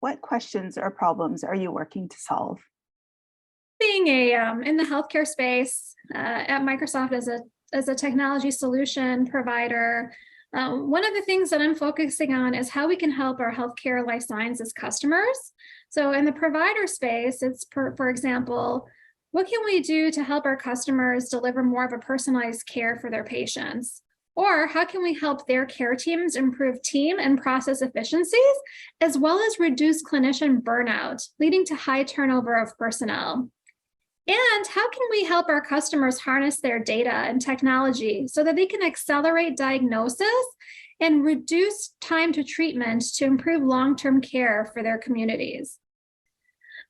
what questions or problems are you working to solve? Being in the healthcare space at Microsoft as a technology solution provider, one of the things that I'm focusing on is how we can help our healthcare life sciences customers. So in the provider space, it's for example, what can we do to help our customers deliver more of a personalized care for their patients? Or how can we help their care teams improve team and process efficiencies, as well as reduce clinician burnout, leading to high turnover of personnel? And how can we help our customers harness their data and technology so that they can accelerate diagnosis and reduce time to treatment to improve long-term care for their communities?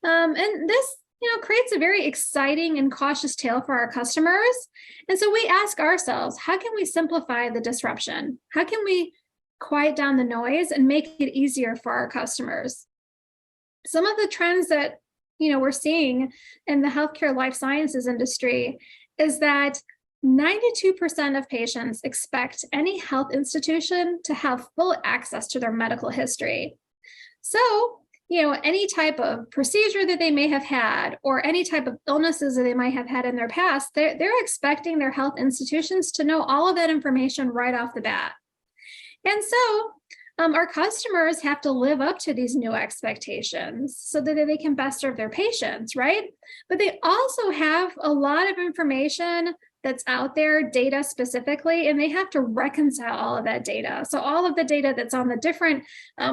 And this creates a very exciting and cautious tale for our customers. And so we ask ourselves, how can we simplify the disruption? How can we quiet down the noise and make it easier for our customers? Some of the trends that we're seeing in the healthcare life sciences industry is that 92% of patients expect any health institution to have full access to their medical history. So, any type of procedure that they may have had or any type of illnesses that they might have had in their past, they're expecting their health institutions to know all of that information right off the bat. And so our customers have to live up to these new expectations so that they can best serve their patients, right? But they also have a lot of information that's out there, data specifically, and they have to reconcile all of that data. So all of the data that's on the different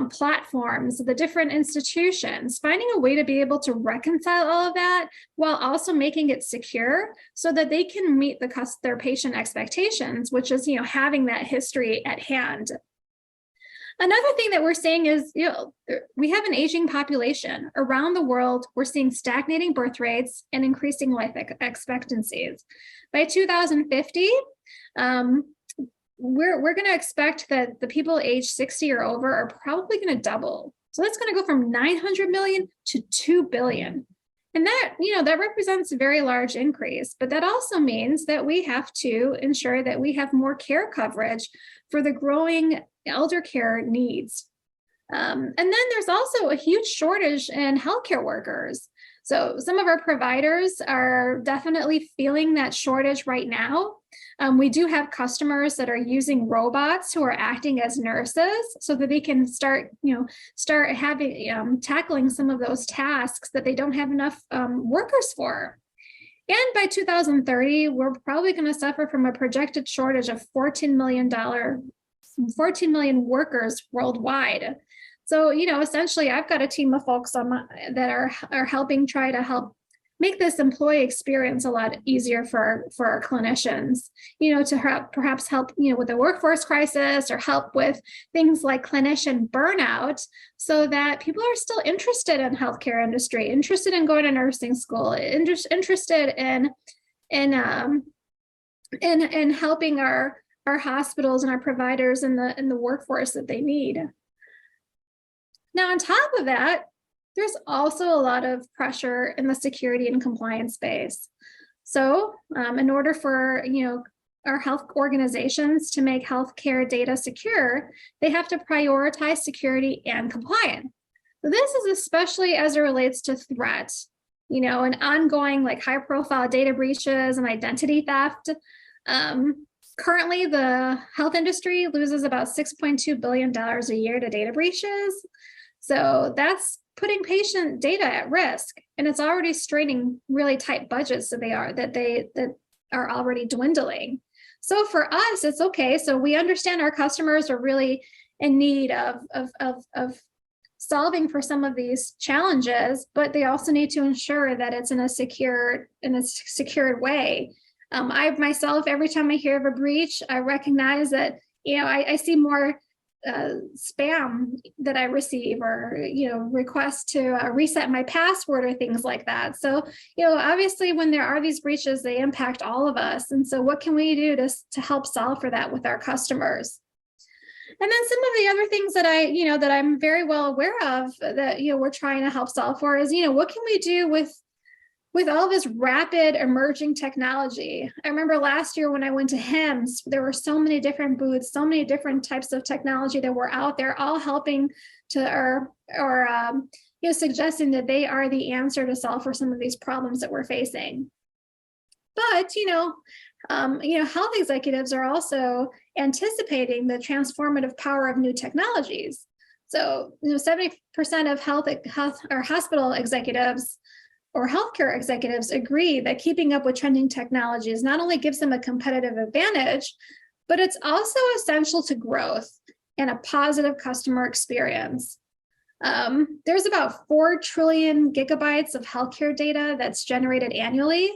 platforms, the different institutions, finding a way to be able to reconcile all of that while also making it secure so that they can meet their patient expectations, which is, having that history at hand. Another thing that we're seeing is, we have an aging population around the world. We're seeing stagnating birth rates and increasing life expectancies. By 2050, we're going to expect that the people age 60 or over are probably going to double. So that's going to go from 900 million to 2 billion. And that, that represents a very large increase, but that also means that we have to ensure that we have more care coverage for the growing elder care needs. And then there's also a huge shortage in healthcare workers. So some of our providers are definitely feeling that shortage right now. We do have customers that are using robots who are acting as nurses so that they can start having tackling some of those tasks that they don't have enough workers for. And by 2030, we're probably going to suffer from a projected shortage of $14 million workers worldwide. So, essentially, I've got a team of folks that are helping try to help make this employee experience a lot easier for our clinicians, to perhaps help, with the workforce crisis or help with things like clinician burnout so that people are still interested in healthcare industry, interested in going to nursing school, interested in helping our hospitals and our providers in the workforce that they need. Now, on top of that, there's also a lot of pressure in the security and compliance space. So in order for our health organizations to make healthcare data secure, they have to prioritize security and compliance. So this is especially as it relates to threats, and ongoing high profile data breaches and identity theft. Currently, the health industry loses about $6.2 billion a year to data breaches. So that's putting patient data at risk, and it's already straining really tight budgets that are already dwindling. So for us, it's okay. So we understand our customers are really in need of solving for some of these challenges, but they also need to ensure that it's in a secured way. I myself, every time I hear of a breach, I recognize that I see more spam that I receive, or requests to reset my password or things like that. So obviously when there are these breaches, they impact all of us. And so what can we do to help solve for that with our customers? And then some of the other things that that I'm very well aware of that we're trying to help solve for is what can we do with with all this rapid emerging technology, I remember last year when I went to HIMSS, there were so many different booths, so many different types of technology that were out there, all helping to, suggesting that they are the answer to solve for some of these problems that we're facing. But, health executives are also anticipating the transformative power of new technologies. So, 70% of health or hospital executives or healthcare executives agree that keeping up with trending technologies not only gives them a competitive advantage, but it's also essential to growth and a positive customer experience. There's about 4 trillion gigabytes of healthcare data that's generated annually,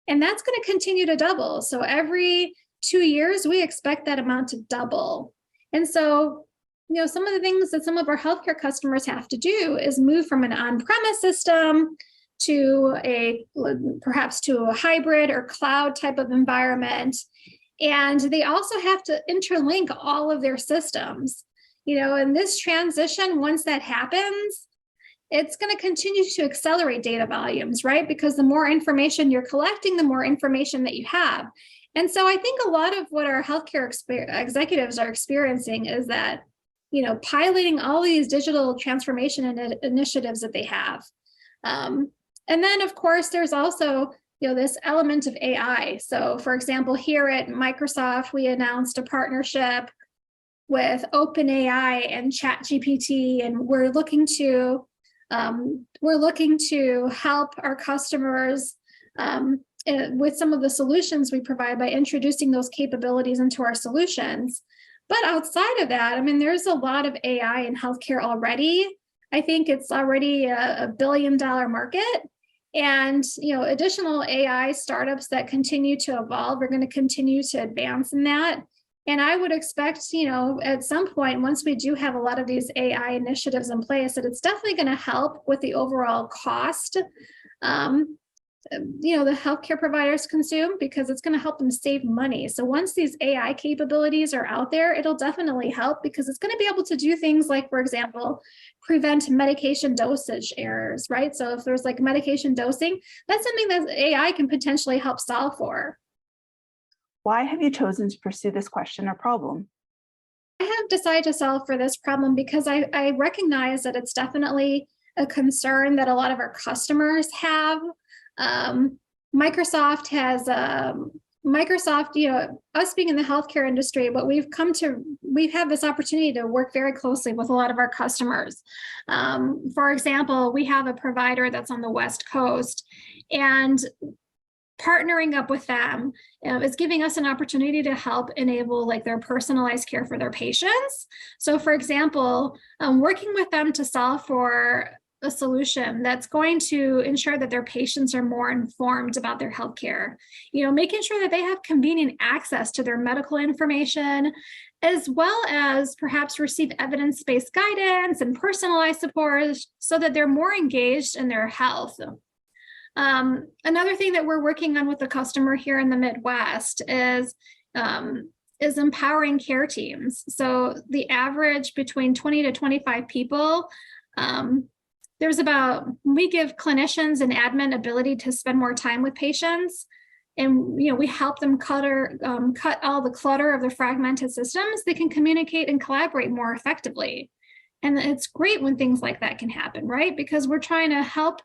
and that's going to continue to double. So every 2 years, we expect that amount to double. And so, some of the things that some of our healthcare customers have to do is move from an on-premise system to perhaps to a hybrid or cloud type of environment. And they also have to interlink all of their systems. And this transition, once that happens, it's going to continue to accelerate data volumes, right? Because the more information you're collecting, the more information that you have. And so I think a lot of what our healthcare executives are experiencing is that, piloting all these digital transformation initiatives that they have. And then, of course, there's also, this element of AI. So, for example, here at Microsoft, we announced a partnership with OpenAI and ChatGPT, and we're looking to help our customers with some of the solutions we provide by introducing those capabilities into our solutions. But outside of that, there's a lot of AI in healthcare already. I think it's already a $1 billion market. And, additional AI startups that continue to evolve are going to continue to advance in that. And I would expect, at some point, once we do have a lot of these AI initiatives in place, that it's definitely going to help with the overall cost, the healthcare providers consume, because it's going to help them save money. So once these AI capabilities are out there, it'll definitely help, because it's going to be able to do things like, for example, prevent medication dosage errors, right? So if there's like medication dosing, that's something that AI can potentially help solve for. Why have you chosen to pursue this question or problem? I have decided to solve for this problem because I recognize that it's definitely a concern that a lot of our customers have. Microsoft has, us being in the healthcare industry, but we've had this opportunity to work very closely with a lot of our customers. For example, we have a provider that's on the West Coast, and partnering up with them is giving us an opportunity to help enable their personalized care for their patients. So for example, working with them to solve for a solution that's going to ensure that their patients are more informed about their healthcare, making sure that they have convenient access to their medical information, as well as perhaps receive evidence-based guidance and personalized support so that they're more engaged in their health. Another thing that we're working on with the customer here in the Midwest is empowering care teams. So the average between 20 to 25 people, we give clinicians and admin ability to spend more time with patients. And, we help them cut all the clutter of the fragmented systems. They can communicate and collaborate more effectively. And it's great when things like that can happen, right? Because we're trying to help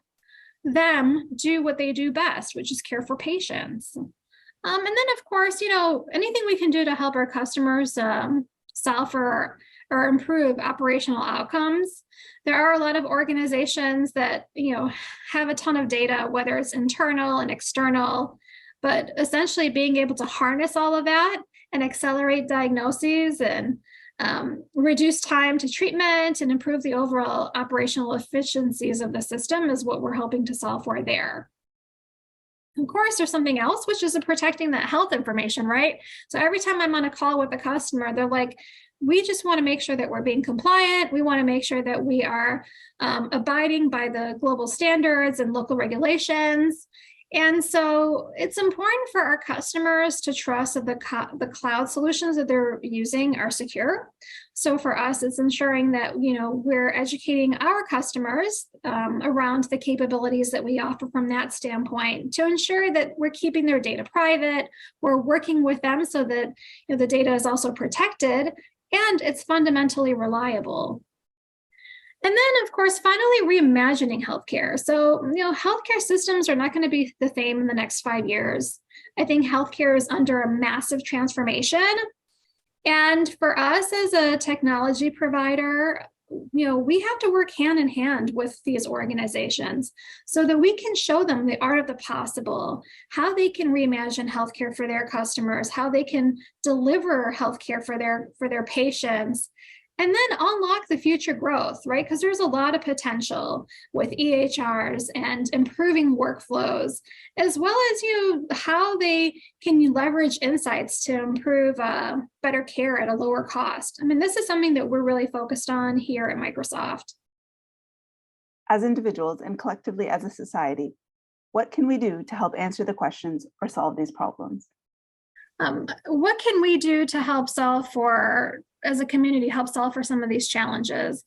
them do what they do best, which is care for patients. And then, of course, anything we can do to help our customers solve for or improve operational outcomes. There are a lot of organizations that, have a ton of data, whether it's internal and external, but essentially being able to harness all of that and accelerate diagnoses and reduce time to treatment and improve the overall operational efficiencies of the system is what we're hoping to solve for there. Of course, there's something else, which is protecting that health information, right? So every time I'm on a call with a customer, they're like, we just want to make sure that we're being compliant. We want to make sure that we are abiding by the global standards and local regulations. And so it's important for our customers to trust that the cloud solutions that they're using are secure. So for us, it's ensuring that we're educating our customers around the capabilities that we offer from that standpoint to ensure that we're keeping their data private. We're working with them so that the data is also protected and it's fundamentally reliable. And then, of course, finally, reimagining healthcare. So, healthcare systems are not going to be the same in the next 5 years. I think healthcare is under a massive transformation. And for us as a technology provider, we have to work hand in hand with these organizations so that we can show them the art of the possible, how they can reimagine healthcare for their customers, how they can deliver healthcare for their patients, and then unlock the future growth, right? Because there's a lot of potential with EHRs and improving workflows, as well as how they can leverage insights to improve better care at a lower cost. I mean, this is something that we're really focused on here at Microsoft. As individuals and collectively as a society, what can we do to help answer the questions or solve these problems? What can we do to help as a community, help solve for some of these challenges?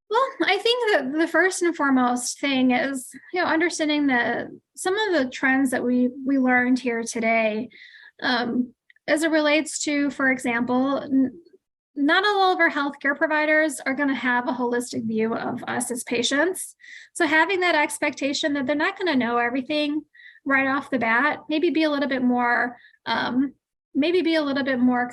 Well, I think that the first and foremost thing is, understanding that some of the trends that we learned here today, as it relates to, for example, not all of our healthcare providers are going to have a holistic view of us as patients. So having that expectation that they're not going to know everything right off the bat, maybe be a little bit more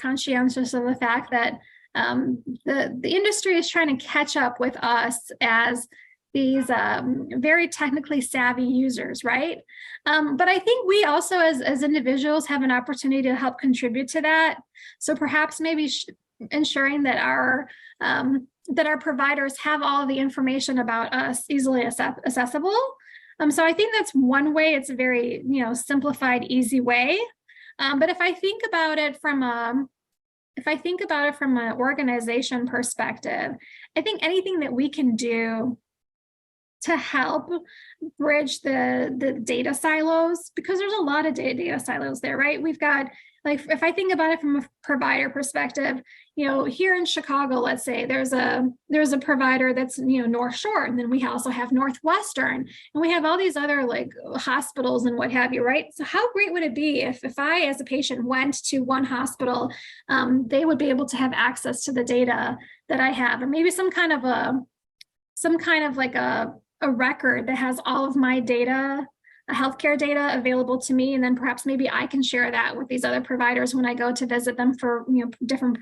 conscientious of the fact that the industry is trying to catch up with us as these very technically savvy users, right? But I think we also as individuals have an opportunity to help contribute to that. So perhaps maybe ensuring that our providers have all the information about us easily accessible. So I think that's one way. It's a very simplified, easy way. But if I think about it from an organization perspective, I think anything that we can do to help bridge the data silos, because there's a lot of data silos there, right? We've got, like, if I think about it from a provider perspective, here in Chicago, let's say there's a provider that's North Shore, and then we also have Northwestern, and we have all these other like hospitals and what have you, right? So how great would it be if I as a patient went to one hospital, they would be able to have access to the data that I have, or maybe some kind of like a record that has all of my data, healthcare data available to me, and then perhaps maybe I can share that with these other providers when I go to visit them for different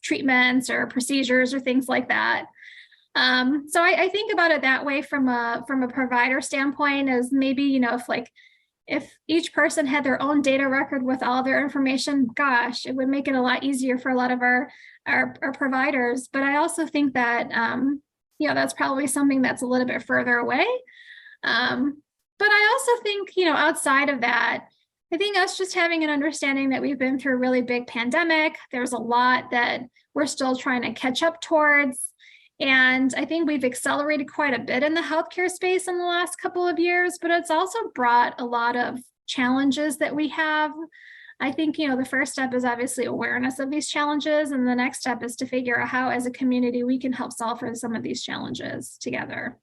treatments or procedures or things like that. So I think about it that way from a provider standpoint, as maybe if each person had their own data record with all their information, gosh, it would make it a lot easier for a lot of our providers. But I also think that that's probably something that's a little bit further away. But I also think, outside of that, I think us just having an understanding that we've been through a really big pandemic, there's a lot that we're still trying to catch up towards. And I think we've accelerated quite a bit in the healthcare space in the last couple of years, but it's also brought a lot of challenges that we have. I think, the first step is obviously awareness of these challenges. And the next step is to figure out how, as a community, we can help solve for some of these challenges together.